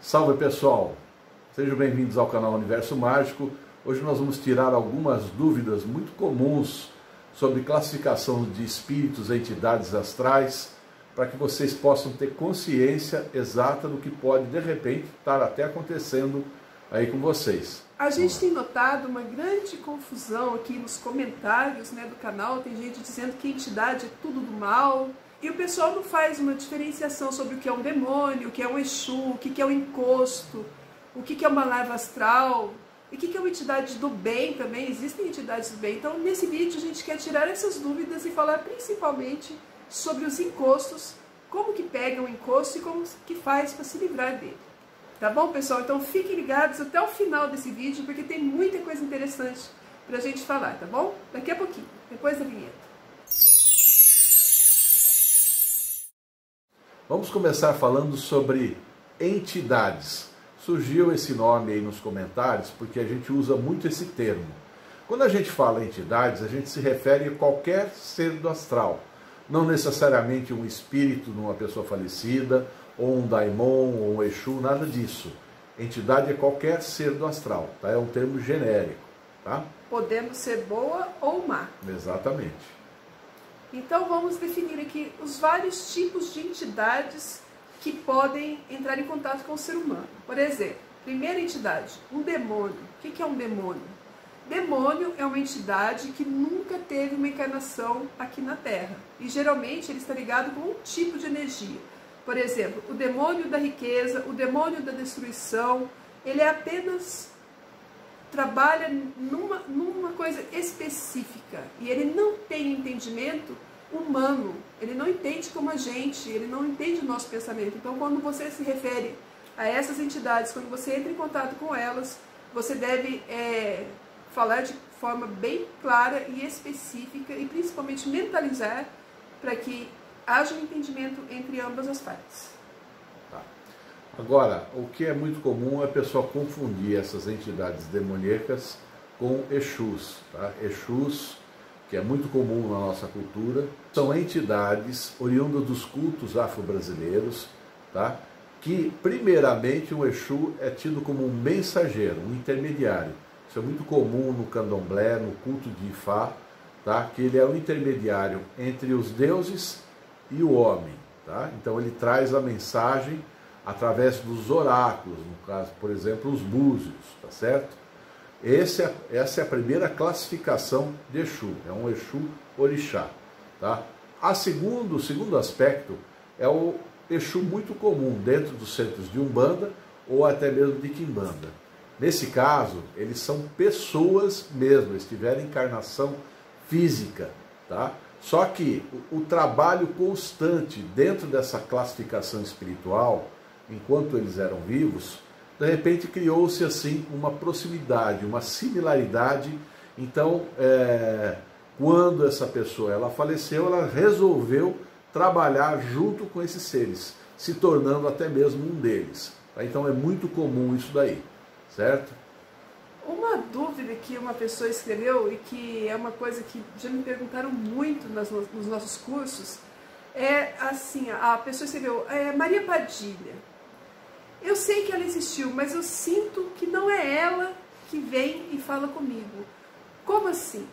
Salve pessoal, sejam bem-vindos ao canal Universo Mágico. Hoje nós vamos tirar algumas dúvidas muito comuns sobre classificação de espíritos e entidades astrais, para que vocês possam ter consciência exata do que pode de repente estar até acontecendo aí com vocês. A gente tem notado uma grande confusão aqui nos comentários, do canal. Tem gente dizendo que entidade é tudo do mal. E o pessoal não faz uma diferenciação sobre o que é um demônio, o que é um Exu, o que é um encosto, o que é uma leva astral, e o que é uma entidade do bem também. Existem entidades do bem. Então, nesse vídeo, a gente quer tirar essas dúvidas e falar principalmente sobre os encostos, como que pega um encosto e como que faz para se livrar dele. Tá bom, pessoal? Então, fiquem ligados até o final desse vídeo, porque tem muita coisa interessante para a gente falar, tá bom? Daqui a pouquinho, depois da vinheta. Vamos começar falando sobre entidades. Surgiu esse nome aí nos comentários porque a gente usa muito esse termo. Quando a gente fala entidades, a gente se refere a qualquer ser do astral. Não necessariamente um espírito de uma pessoa falecida, ou um daimon, ou um Exu, nada disso. Entidade é qualquer ser do astral, tá? É um termo genérico, tá? Podendo ser boa ou má. Exatamente. Então vamos definir aqui os vários tipos de entidades que podem entrar em contato com o ser humano. Por exemplo, primeira entidade, um demônio. O que é um demônio? Demônio é uma entidade que nunca teve uma encarnação aqui na Terra. E geralmente ele está ligado com um tipo de energia. Por exemplo, o demônio da riqueza, o demônio da destruição, ele apenas trabalha numa coisa específica e ele não tem entendimento humano, ele não entende como a gente, ele não entende o nosso pensamento. Então, quando você se refere a essas entidades, quando você entra em contato com elas, você deve falar de forma bem clara e específica e principalmente mentalizar para que haja um entendimento entre ambas as partes. Agora, o que é muito comum é a pessoa confundir essas entidades demoníacas com Exus. Tá? Exus, que é muito comum na nossa cultura, são entidades oriundas dos cultos afro-brasileiros, tá? Que, primeiramente, o Exu é tido como um mensageiro, um intermediário. Isso é muito comum no candomblé, no culto de Ifá, tá? Que ele é o intermediário entre os deuses e o homem. Tá? Então, ele traz a mensagem através dos oráculos, no caso, por exemplo, os búzios, tá certo? Essa é a primeira classificação de Exu, é um Exu orixá, tá? O segundo aspecto é o Exu muito comum dentro dos centros de Umbanda ou até mesmo de Quimbanda. Nesse caso, eles são pessoas mesmo, eles tiveram encarnação física, tá? Só que o trabalho constante dentro dessa classificação espiritual, enquanto eles eram vivos, de repente criou-se assim uma proximidade, uma similaridade. Então, quando essa pessoa ela faleceu, ela resolveu trabalhar junto com esses seres, se tornando até mesmo um deles. Tá? Então é muito comum isso daí, certo? Uma dúvida que uma pessoa escreveu e que é uma coisa que já me perguntaram muito nos nossos cursos é assim, a pessoa escreveu, Maria Padilha. Eu sei que ela existiu, mas eu sinto que não é ela que vem e fala comigo. Como assim?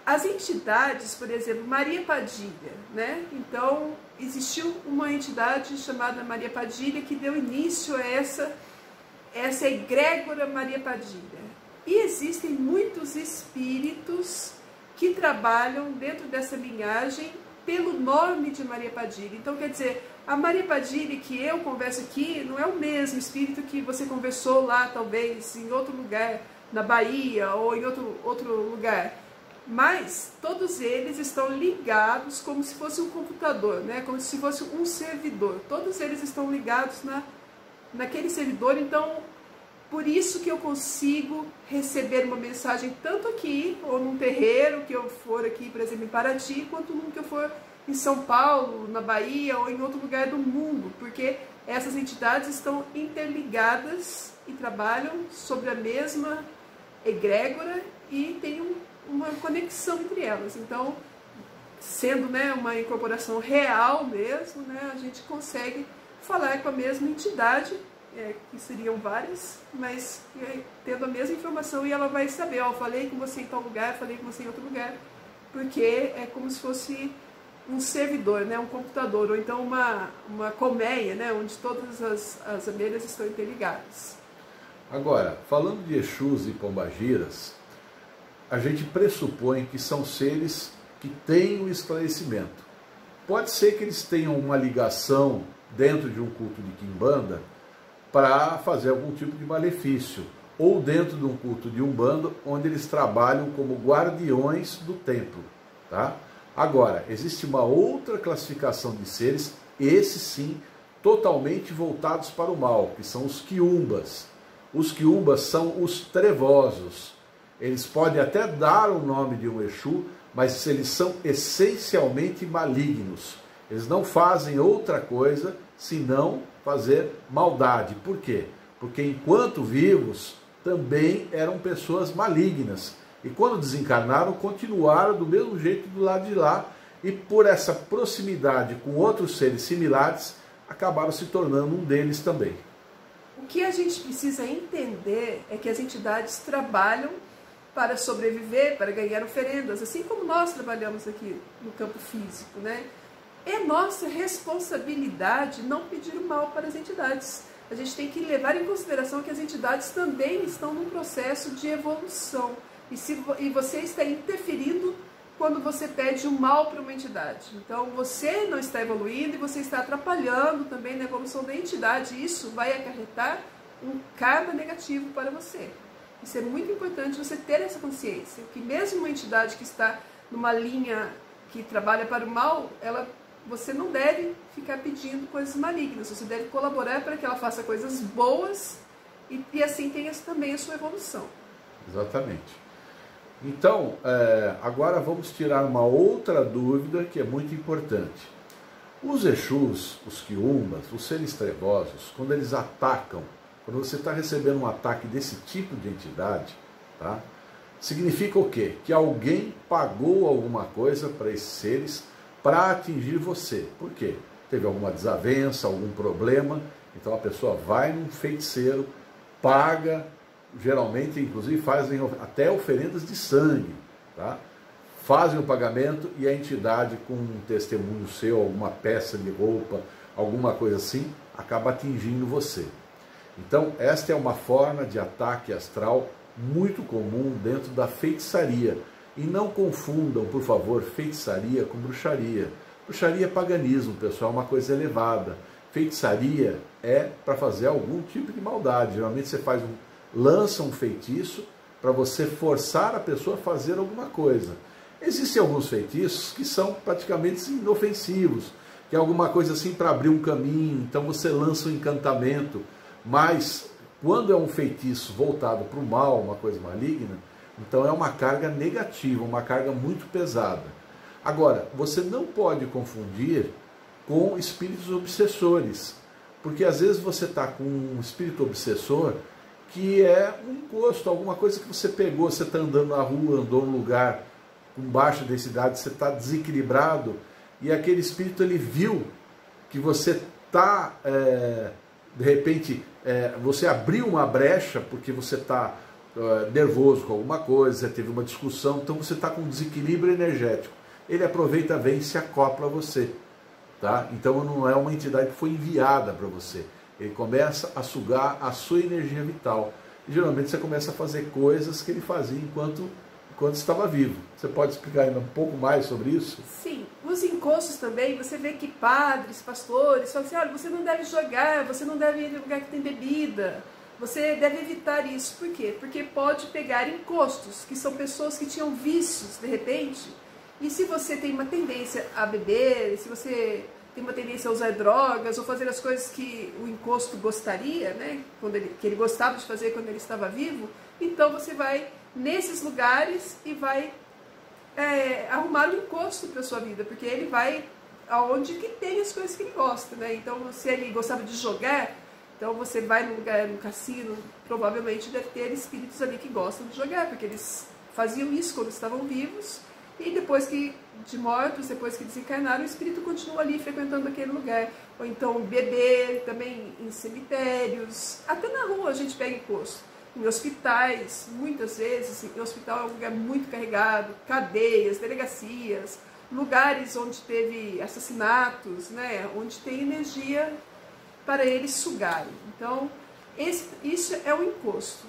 As entidades, por exemplo, Maria Padilha, né? Então, existiu uma entidade chamada Maria Padilha que deu início a essa egrégora Maria Padilha. E existem muitos espíritos que trabalham dentro dessa linhagem pelo nome de Maria Padilha. Então, quer dizer, a Maria Padilha que eu converso aqui não é o mesmo espírito que você conversou lá, talvez, em outro lugar, na Bahia ou em outro lugar. Mas todos eles estão ligados como se fosse um computador, né? Como se fosse um servidor. Todos eles estão ligados naquele servidor. Então, por isso que eu consigo receber uma mensagem tanto aqui, ou num terreiro que eu for aqui, por exemplo, em Paraty, quanto num que eu for em São Paulo, na Bahia ou em outro lugar do mundo, porque essas entidades estão interligadas e trabalham sobre a mesma egrégora e tem uma conexão entre elas. Então, sendo uma incorporação real mesmo, a gente consegue falar com a mesma entidade que seriam várias, mas tendo a mesma informação, e ela vai saber, ó, falei com você em tal lugar, falei com você em outro lugar, porque é como se fosse um servidor, né, um computador, ou então uma colmeia, né, onde todas as abelhas estão interligadas. Agora, falando de Exus e Pombagiras, a gente pressupõe que são seres que têm um esclarecimento. Pode ser que eles tenham uma ligação dentro de um culto de Quimbanda para fazer algum tipo de malefício, ou dentro de um culto de Umbanda, onde eles trabalham como guardiões do templo, tá? Agora, existe uma outra classificação de seres, esses sim, totalmente voltados para o mal, que são os quiumbas. Os quiumbas são os trevosos. Eles podem até dar o nome de um Exu, mas eles são essencialmente malignos. Eles não fazem outra coisa senão fazer maldade. Por quê? Porque enquanto vivos também eram pessoas malignas. E quando desencarnaram, continuaram do mesmo jeito do lado de lá. E por essa proximidade com outros seres similares, acabaram se tornando um deles também. O que a gente precisa entender é que as entidades trabalham para sobreviver, para ganhar oferendas, assim como nós trabalhamos aqui no campo físico, né? É nossa responsabilidade não pedir o mal para as entidades. A gente tem que levar em consideração que as entidades também estão num processo de evolução. E você está interferindo quando você pede o mal para uma entidade. Então você não está evoluindo e você está atrapalhando também na evolução da entidade. Isso vai acarretar um karma negativo para você. Isso é muito importante você ter essa consciência, que mesmo uma entidade que está numa linha que trabalha para o mal, você não deve ficar pedindo coisas malignas, você deve colaborar para que ela faça coisas boas e assim tenha também a sua evolução. Exatamente. Então, agora vamos tirar uma outra dúvida que é muito importante. Os Exus, os quiumbas, os seres trevosos, quando eles atacam, quando você está recebendo um ataque desse tipo de entidade, tá? Significa o quê? Que alguém pagou alguma coisa para esses seres para atingir você. Por quê? Teve alguma desavença, algum problema, então a pessoa vai num feiticeiro, paga, geralmente inclusive fazem até oferendas de sangue, tá? Fazem o pagamento e a entidade, com um testemunho seu, alguma peça de roupa, alguma coisa assim, acaba atingindo você. Então, esta é uma forma de ataque astral muito comum dentro da feitiçaria. E não confundam, por favor, feitiçaria com bruxaria. Bruxaria é paganismo, pessoal, é uma coisa elevada. Feitiçaria é para fazer algum tipo de maldade. Geralmente você lança um feitiço para você forçar a pessoa a fazer alguma coisa. Existem alguns feitiços que são praticamente inofensivos, que é alguma coisa assim para abrir um caminho, então você lança um encantamento. Mas quando é um feitiço voltado para o mal, uma coisa maligna, então é uma carga negativa, uma carga muito pesada. Agora, você não pode confundir com espíritos obsessores, porque às vezes você está com um espírito obsessor que é um encosto, alguma coisa que você pegou, você está andando na rua, andou num lugar com baixa densidade, você está desequilibrado, e aquele espírito ele viu que você está, de repente, você abriu uma brecha porque você está nervoso com alguma coisa, teve uma discussão, então você está com um desequilíbrio energético. Ele aproveita, vem e se acopla a você. Tá? Então não é uma entidade que foi enviada para você. Ele começa a sugar a sua energia vital. E geralmente você começa a fazer coisas que ele fazia enquanto estava vivo. Você pode explicar ainda um pouco mais sobre isso? Sim. Nos encostos também, você vê que padres, pastores, falam assim, olha, você não deve jogar, você não deve ir em lugar que tem bebida. Você deve evitar isso. Por quê? Porque pode pegar encostos, que são pessoas que tinham vícios, de repente. E se você tem uma tendência a beber, se você tem uma tendência a usar drogas ou fazer as coisas que o encosto gostaria, né? Que ele gostava de fazer quando ele estava vivo, então você vai nesses lugares e vai arrumar um encosto para a sua vida, porque ele vai aonde que tem as coisas que ele gosta, né? Então, se ele gostava de jogar, então você vai num lugar, num cassino, provavelmente deve ter espíritos ali que gostam de jogar, porque eles faziam isso quando estavam vivos e depois que desencarnaram, o espírito continua ali frequentando aquele lugar. Ou então beber também em cemitérios, até na rua a gente pega encosto. Em hospitais, muitas vezes, em hospital é um lugar muito carregado, cadeias, delegacias, lugares onde teve assassinatos, né, onde tem energia para eles sugarem. Então, isso é o encosto.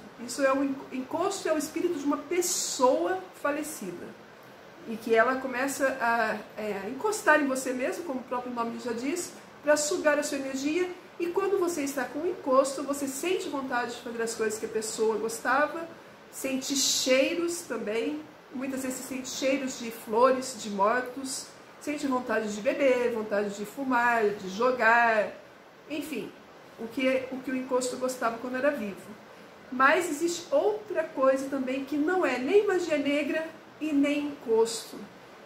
Encosto é o espírito de uma pessoa falecida. E que ela começa a encostar em você mesmo, como o próprio nome já diz, para sugar a sua energia. E quando você está com o encosto, você sente vontade de fazer as coisas que a pessoa gostava, sente cheiros também, muitas vezes sente cheiros de flores, de mortos, sente vontade de beber, vontade de fumar, de jogar, enfim, o que o encosto gostava quando era vivo. Mas existe outra coisa também que não é nem magia negra e nem encosto.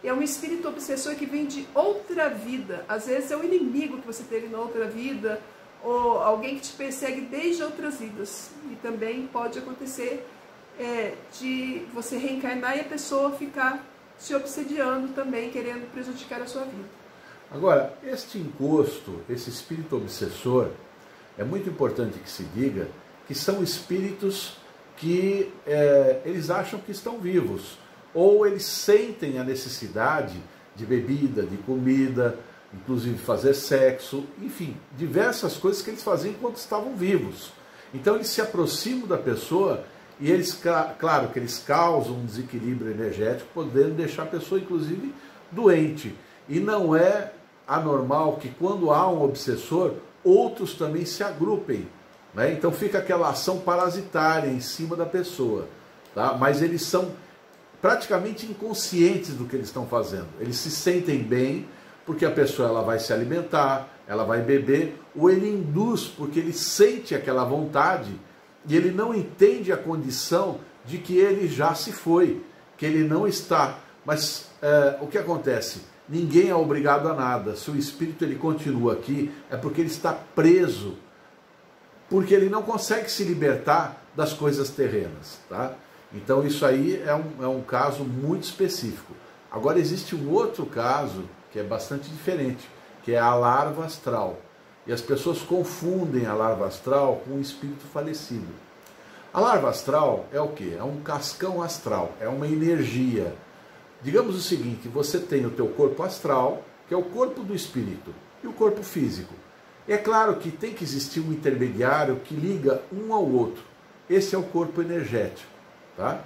É um espírito obsessor que vem de outra vida. Às vezes é o inimigo que você teve na outra vida, ou alguém que te persegue desde outras vidas. E também pode acontecer de você reencarnar e a pessoa ficar se obsediando também, querendo prejudicar a sua vida. Agora, este encosto, esse espírito obsessor, é muito importante que se diga que são espíritos que eles acham que estão vivos, ou eles sentem a necessidade de bebida, de comida, inclusive fazer sexo, enfim, diversas coisas que eles faziam enquanto estavam vivos. Então eles se aproximam da pessoa e eles, claro que eles causam um desequilíbrio energético, podendo deixar a pessoa inclusive doente. E não é anormal que quando há um obsessor, outros também se agrupem, né? Então fica aquela ação parasitária em cima da pessoa, tá? Mas eles são praticamente inconscientes do que eles estão fazendo. Eles se sentem bem porque a pessoa ela vai se alimentar, ela vai beber, ou ele induz porque ele sente aquela vontade e ele não entende a condição de que ele já se foi, que ele não está. Mas o que acontece? Ninguém é obrigado a nada. Se o espírito ele continua aqui, é porque ele está preso, porque ele não consegue se libertar das coisas terrenas, tá? Então isso aí é um caso muito específico. Agora existe um outro caso que é bastante diferente, que é a larva astral. E as pessoas confundem a larva astral com o espírito falecido. A larva astral é o quê? É um cascão astral, é uma energia. Digamos o seguinte, você tem o teu corpo astral, que é o corpo do espírito, e o corpo físico. É claro que tem que existir um intermediário que liga um ao outro. Esse é o corpo energético. Tá?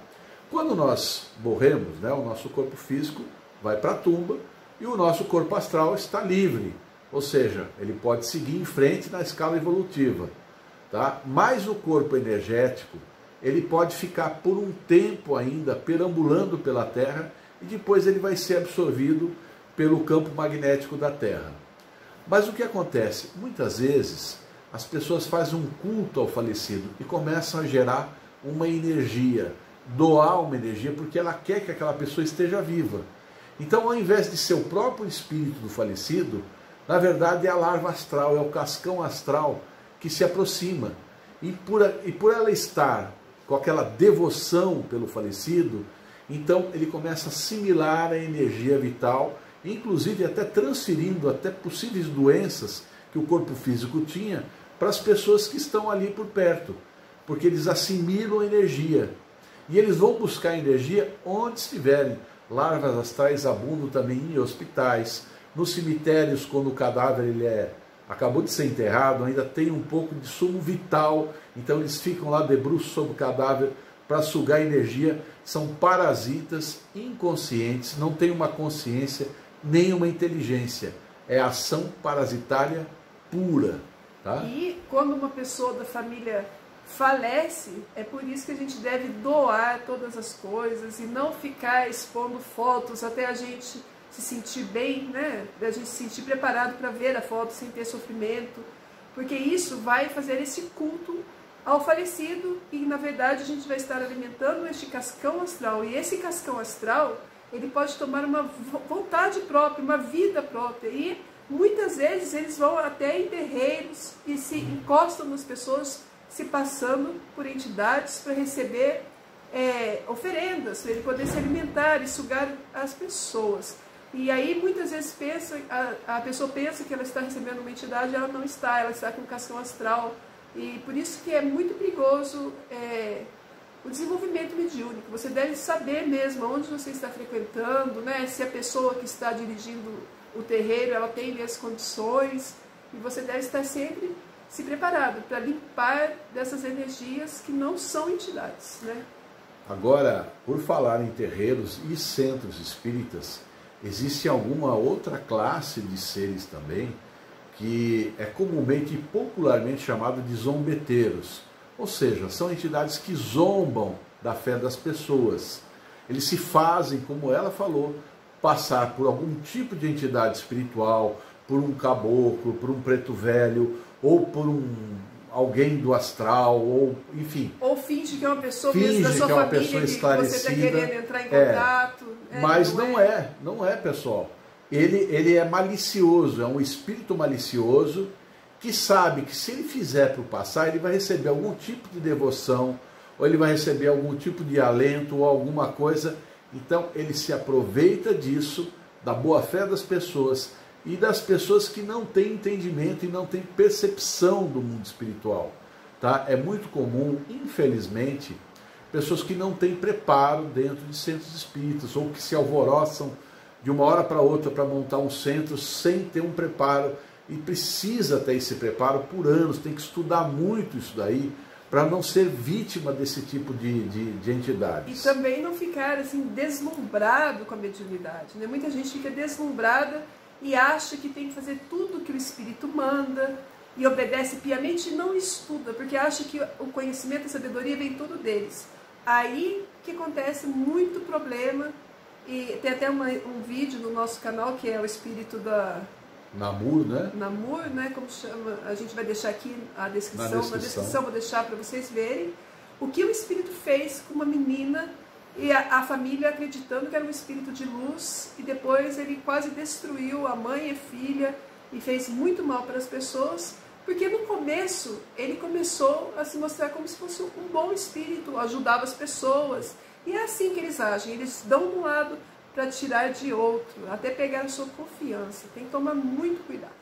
Quando nós morremos, né, o nosso corpo físico vai para a tumba e o nosso corpo astral está livre, ou seja, ele pode seguir em frente na escala evolutiva. Tá? Mas o corpo energético, ele pode ficar por um tempo ainda perambulando pela Terra e depois ele vai ser absorvido pelo campo magnético da Terra. Mas o que acontece? Muitas vezes as pessoas fazem um culto ao falecido e começam a gerar uma energia, doar uma energia, porque ela quer que aquela pessoa esteja viva. Então, ao invés de ser o próprio espírito do falecido, na verdade é a larva astral, é o cascão astral que se aproxima. E por ela estar com aquela devoção pelo falecido, então ele começa a assimilar a energia vital, inclusive até transferindo até possíveis doenças que o corpo físico tinha para as pessoas que estão ali por perto, porque eles assimilam a energia. E eles vão buscar energia onde estiverem. Larvas astrais abundam também em hospitais, nos cemitérios, quando o cadáver acabou de ser enterrado, ainda tem um pouco de sumo vital, então eles ficam lá de bruços sobre o cadáver para sugar energia. São parasitas inconscientes, não têm uma consciência nem uma inteligência. É ação parasitária pura. Tá? E quando uma pessoa da família falece, é por isso que a gente deve doar todas as coisas e não ficar expondo fotos até a gente se sentir bem, né? A gente se sentir preparado para ver a foto sem ter sofrimento, porque isso vai fazer esse culto ao falecido e na verdade a gente vai estar alimentando este cascão astral, e esse cascão astral ele pode tomar uma vontade própria, uma vida própria, e muitas vezes eles vão até em terreiros e se encostam nas pessoas, se passando por entidades para receber oferendas, para ele poder se alimentar e sugar as pessoas. E aí muitas vezes a pessoa pensa que ela está recebendo uma entidade, ela não está, ela está com cascão astral. E por isso que é muito perigoso o desenvolvimento mediúnico. Você deve saber mesmo onde você está frequentando, né? Se a pessoa que está dirigindo o terreiro, ela tem as condições, e você deve estar sempre se preparado para limpar dessas energias que não são entidades, né? Agora, por falar em terreiros e centros espíritas, existe alguma outra classe de seres também que é comumente e popularmente chamado de zombeteiros, ou seja, são entidades que zombam da fé das pessoas. Eles se fazem, como ela falou, passar por algum tipo de entidade espiritual, por um caboclo, por um preto velho, ou por alguém do astral, ou enfim. Ou finge que é uma pessoa mesmo da sua família, que você está querendo entrar em contato. Mas não é, pessoal. Ele é malicioso, é um espírito malicioso que sabe que se ele fizer para o passar, ele vai receber algum tipo de devoção, ou ele vai receber algum tipo de alento, ou alguma coisa. Então ele se aproveita disso, da boa fé das pessoas, e das pessoas que não têm entendimento e não têm percepção do mundo espiritual. Tá? É muito comum, infelizmente, pessoas que não têm preparo dentro de centros espíritas, ou que se alvoroçam de uma hora para outra para montar um centro sem ter um preparo, e precisa ter esse preparo por anos, tem que estudar muito isso daí, para não ser vítima desse tipo de entidades. E também não ficar assim deslumbrado com a mediunidade, né? Muita gente fica deslumbrada e acha que tem que fazer tudo que o espírito manda, e obedece piamente e não estuda, porque acha que o conhecimento e a sabedoria vem tudo deles. Aí que acontece muito problema. E tem até um vídeo no nosso canal que é o espírito da Namur, né? Namur, né? Como chama? A gente vai deixar aqui na descrição vou deixar para vocês verem o que o espírito fez com uma menina, e a família acreditando que era um espírito de luz, e depois ele quase destruiu a mãe e a filha e fez muito mal para as pessoas, porque no começo ele começou a se mostrar como se fosse um bom espírito, ajudava as pessoas. E é assim que eles agem, eles dão de um lado para tirar de outro, até pegar a sua confiança. Tem que tomar muito cuidado.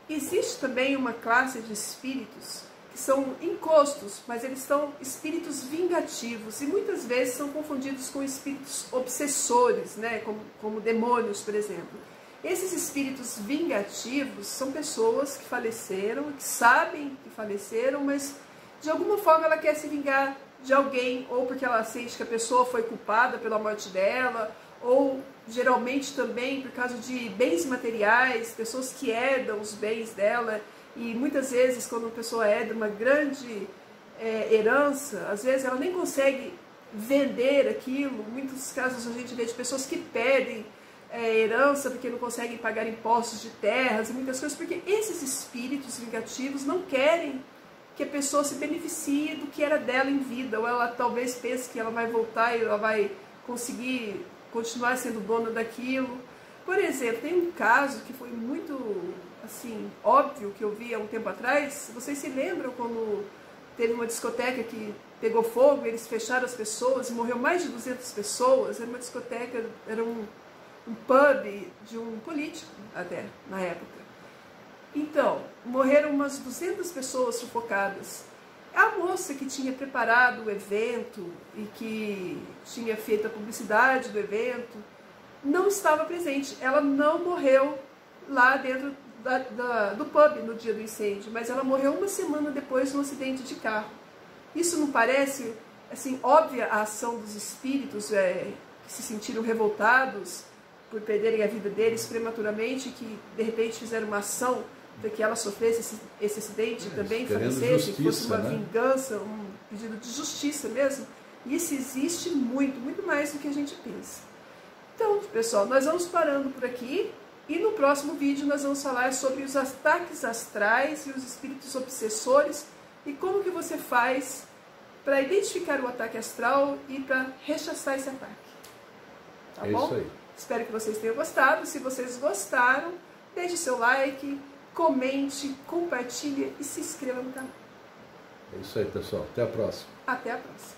Existe também uma classe de espíritos que são encostos, mas eles são espíritos vingativos, e muitas vezes são confundidos com espíritos obsessores, né? como demônios, por exemplo. Esses espíritos vingativos são pessoas que faleceram, que sabem que faleceram, mas de alguma forma ela quer se vingar de alguém, ou porque ela sente que a pessoa foi culpada pela morte dela, ou geralmente também por causa de bens materiais, pessoas que herdam os bens dela, e muitas vezes quando a pessoa herda uma grande herança, às vezes ela nem consegue vender aquilo. Muitos casos a gente vê de pessoas que perdem herança porque não conseguem pagar impostos de terras e muitas coisas, porque esses espíritos vingativos não querem que a pessoa se beneficie do que era dela em vida, ou ela talvez pense que ela vai voltar e ela vai conseguir continuar sendo dona daquilo. Por exemplo, tem um caso que foi muito assim óbvio, que eu vi há um tempo atrás. Vocês se lembram quando teve uma discoteca que pegou fogo, eles fecharam as pessoas e morreu mais de 200 pessoas? Era uma discoteca, era um pub de um político até na época. Então, morreram umas 200 pessoas sufocadas. A moça que tinha preparado o evento e que tinha feito a publicidade do evento não estava presente. Ela não morreu lá dentro do pub no dia do incêndio, mas ela morreu uma semana depois num acidente de carro. Isso não parece assim óbvia a ação dos espíritos que se sentiram revoltados por perderem a vida deles prematuramente, que de repente fizeram uma ação para que ela sofresse esse acidente, também falecesse, que fosse uma vingança, um pedido de justiça mesmo? Isso existe muito, muito mais do que a gente pensa. Então, pessoal, nós vamos parando por aqui, e no próximo vídeo nós vamos falar sobre os ataques astrais e os espíritos obsessores, e como que você faz para identificar o ataque astral e para rechaçar esse ataque. Tá bom? Isso aí. Espero que vocês tenham gostado. Se vocês gostaram, deixe seu like, comente, compartilhe e se inscreva no canal. É isso aí, pessoal. Até a próxima. Até a próxima.